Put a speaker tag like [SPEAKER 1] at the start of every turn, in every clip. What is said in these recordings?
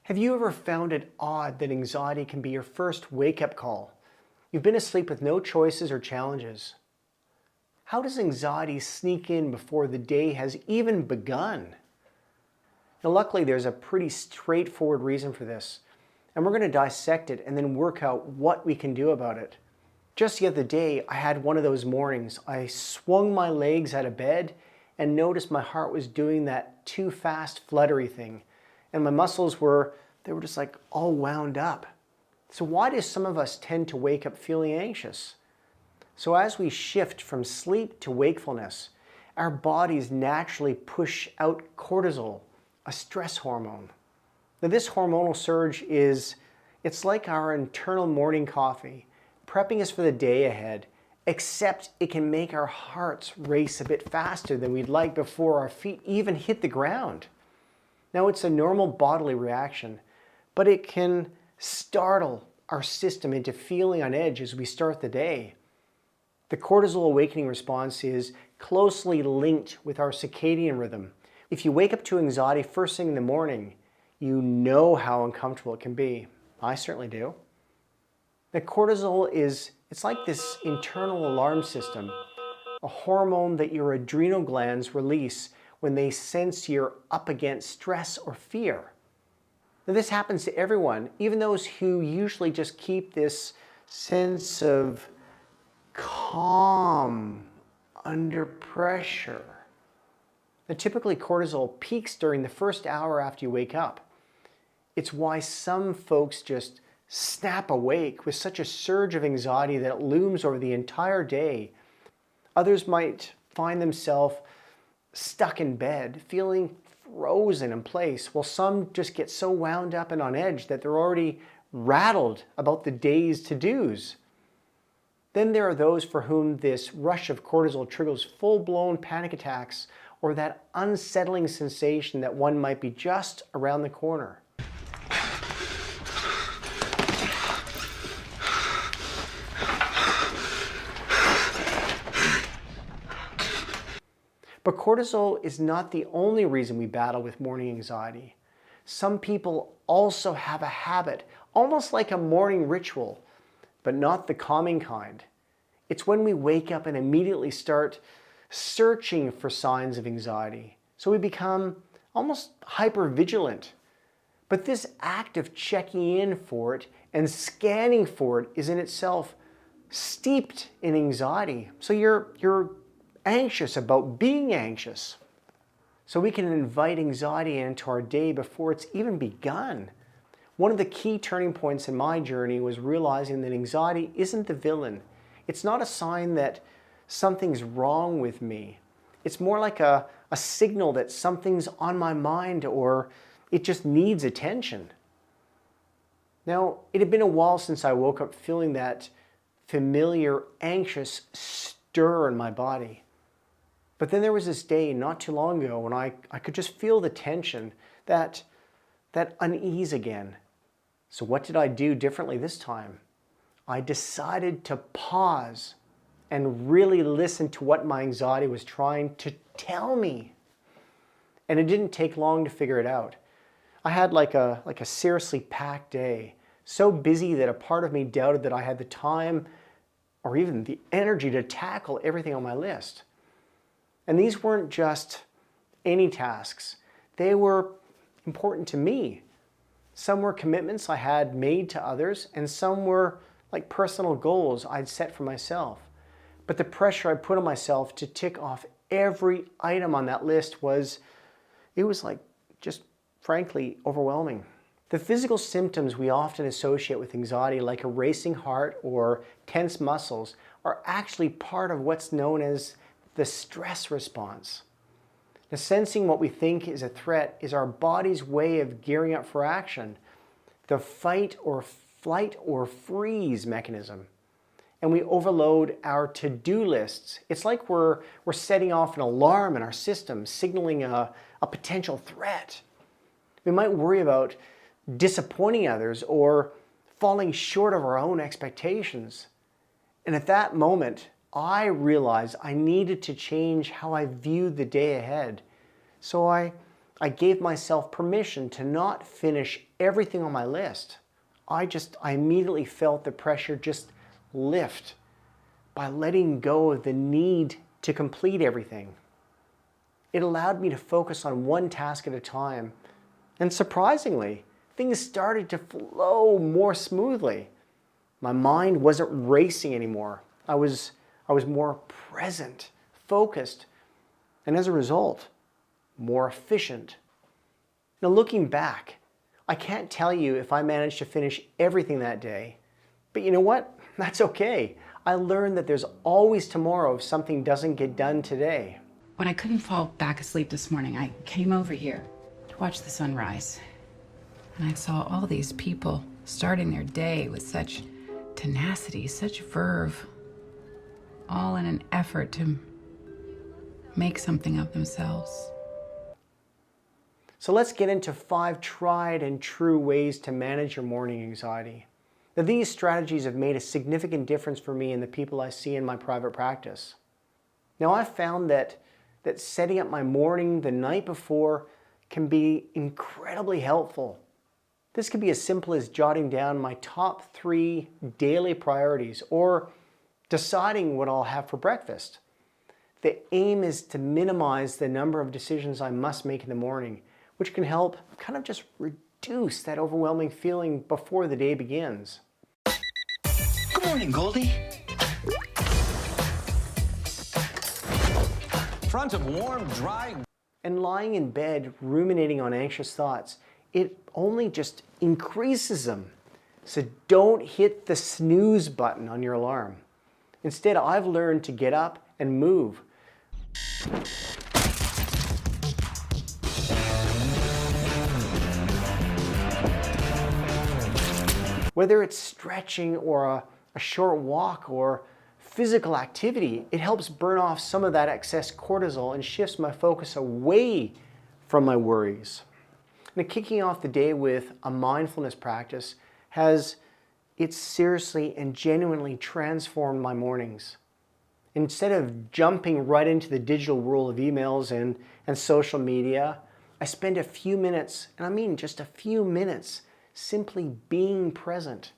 [SPEAKER 1] Have you ever found it odd that anxiety can be your first wake-up call? You've been asleep with no choices or challenges. How does anxiety sneak in before the day has even begun? Now, luckily, there's a pretty straightforward reason for this, and we're going to dissect it and then work out what we can do about it. Just the other day, I had one of those mornings. I swung my legs out of bed and noticed my heart was doing that too fast fluttery thing. And my muscles were just like all wound up. So why do some of us tend to wake up feeling anxious? So as we shift from sleep to wakefulness, our bodies naturally push out cortisol, a stress hormone. Now this hormonal surge it's like our internal morning coffee, prepping us for the day ahead, except it can make our hearts race a bit faster than we'd like before our feet even hit the ground. Now, it's a normal bodily reaction, but it can startle our system into feeling on edge as we start the day. The cortisol awakening response is closely linked with our circadian rhythm. If you wake up to anxiety first thing in the morning, you know how uncomfortable it can be. I certainly do. The cortisol it's like this internal alarm system, a hormone that your adrenal glands release when they sense you're up against stress or fear. Now, this happens to everyone, even those who usually just keep this sense of calm under pressure. Now, typically, cortisol peaks during the first hour after you wake up. It's why some folks just snap awake with such a surge of anxiety that it looms over the entire day. Others might find themselves stuck in bed, feeling frozen in place, while some just get so wound up and on edge that they're already rattled about the day's to-dos. Then there are those for whom this rush of cortisol triggers full-blown panic attacks or that unsettling sensation that one might be just around the corner. But cortisol is not the only reason we battle with morning anxiety. Some people also have a habit, almost like a morning ritual, but not the calming kind. It's when we wake up and immediately start searching for signs of anxiety. So we become almost hypervigilant. But this act of checking in for it and scanning for it is in itself steeped in anxiety. So you're anxious about being anxious. So we can invite anxiety into our day before it's even begun. One of the key turning points in my journey was realizing that anxiety isn't the villain. It's not a sign that something's wrong with me. It's more like a signal that something's on my mind or it just needs attention. Now, it had been a while since I woke up feeling that familiar, anxious stir in my body. But then there was this day not too long ago when I could just feel the tension, that unease again. So what did I do differently this time? I decided to pause and really listen to what my anxiety was trying to tell me. And it didn't take long to figure it out. I had like a seriously packed day, so busy that a part of me doubted that I had the time or even the energy to tackle everything on my list. And these weren't just any tasks. They were important to me. Some were commitments I had made to others, and some were like personal goals I'd set for myself. But the pressure I put on myself to tick off every item on that list was like just frankly overwhelming. The physical symptoms we often associate with anxiety, like a racing heart or tense muscles, are actually part of what's known as the stress response. Now, sensing what we think is a threat is our body's way of gearing up for action, the fight or flight or freeze mechanism. And we overload our to-do lists. It's like we're setting off an alarm in our system, signaling a potential threat. We might worry about disappointing others or falling short of our own expectations. And at that moment, I realized I needed to change how I viewed the day ahead. So I gave myself permission to not finish everything on my list. I immediately felt the pressure just lift by letting go of the need to complete everything. It allowed me to focus on one task at a time. And surprisingly, things started to flow more smoothly. My mind wasn't racing anymore. I was more present, focused, and as a result, more efficient. Now looking back, I can't tell you if I managed to finish everything that day, but you know what? That's okay. I learned that there's always tomorrow if something doesn't get done today.
[SPEAKER 2] When I couldn't fall back asleep this morning, I came over here to watch the sunrise. And I saw all these people starting their day with such tenacity, such verve, all in an effort to make something of themselves.
[SPEAKER 1] So let's get into 5 tried and true ways to manage your morning anxiety. Now, these strategies have made a significant difference for me and the people I see in my private practice. Now, I've found that setting up my morning the night before can be incredibly helpful. This could be as simple as jotting down my top 3 daily priorities or deciding what I'll have for breakfast. The aim is to minimize the number of decisions I must make in the morning, which can help kind of just reduce that overwhelming feeling before the day begins.
[SPEAKER 3] Good morning, Goldie. Front of warm, dry.
[SPEAKER 1] And lying in bed, ruminating on anxious thoughts, it only just increases them. So don't hit the snooze button on your alarm. Instead, I've learned to get up and move. Whether it's stretching or a short walk or physical activity, it helps burn off some of that excess cortisol and shifts my focus away from my worries. Now, kicking off the day with a mindfulness practice it's seriously and genuinely transformed my mornings. Instead of jumping right into the digital world of emails and social media, I spend a few minutes, and I mean just a few minutes, simply being present.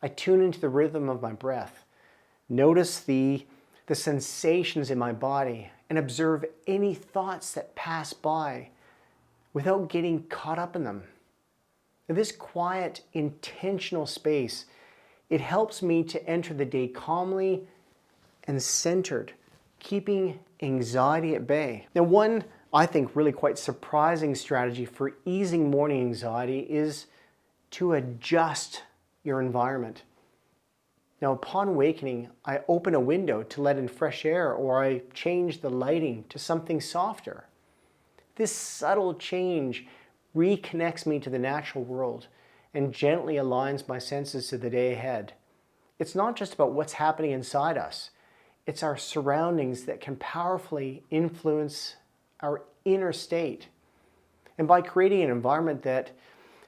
[SPEAKER 1] I tune into the rhythm of my breath, notice the sensations in my body, and observe any thoughts that pass by without getting caught up in them. Now, this quiet, intentional space, it helps me to enter the day calmly and centered, keeping anxiety at bay. Now, one, I think, really quite surprising strategy for easing morning anxiety is to adjust your environment. Now, upon awakening, I open a window to let in fresh air, or I change the lighting to something softer. This subtle change reconnects me to the natural world and gently aligns my senses to the day ahead. It's not just about what's happening inside us. It's our surroundings that can powerfully influence our inner state. And by creating an environment that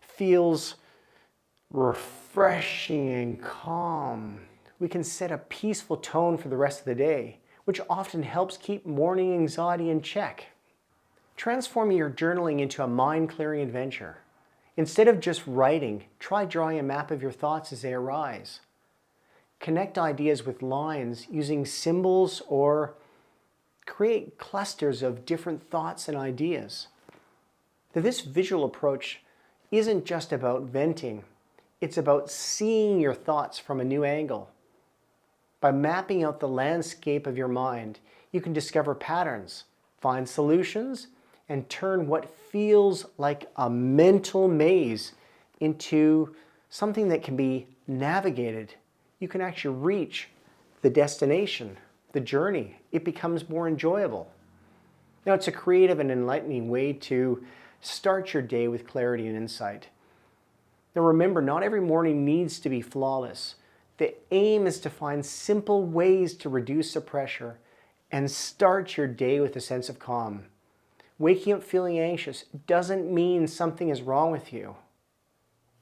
[SPEAKER 1] feels refreshing and calm, we can set a peaceful tone for the rest of the day, which often helps keep morning anxiety in check. Transform your journaling into a mind-clearing adventure. Instead of just writing, try drawing a map of your thoughts as they arise. Connect ideas with lines using symbols or create clusters of different thoughts and ideas. Now, this visual approach isn't just about venting, it's about seeing your thoughts from a new angle. By mapping out the landscape of your mind, you can discover patterns, find solutions, and turn what feels like a mental maze into something that can be navigated. You can actually reach the destination, the journey. It becomes more enjoyable. Now, it's a creative and enlightening way to start your day with clarity and insight. Now, remember, not every morning needs to be flawless. The aim is to find simple ways to reduce the pressure and start your day with a sense of calm. Waking up feeling anxious doesn't mean something is wrong with you.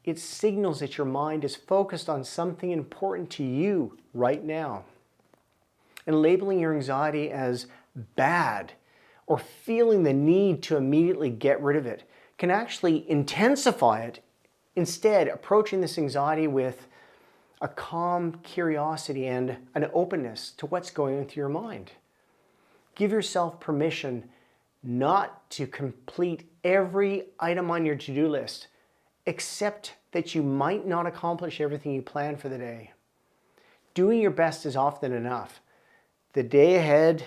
[SPEAKER 1] It signals that your mind is focused on something important to you right now. And labeling your anxiety as bad or feeling the need to immediately get rid of it can actually intensify it Instead, approaching this anxiety with a calm curiosity and an openness to what's going on through your mind. Give yourself permission not to complete every item on your to-do list. Accept that you might not accomplish everything you planned for the day. Doing your best is often enough. The day ahead,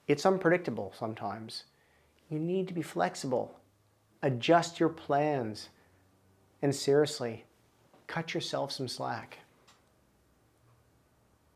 [SPEAKER 1] it's unpredictable sometimes. You need to be flexible. Adjust your plans. And seriously, cut yourself some slack.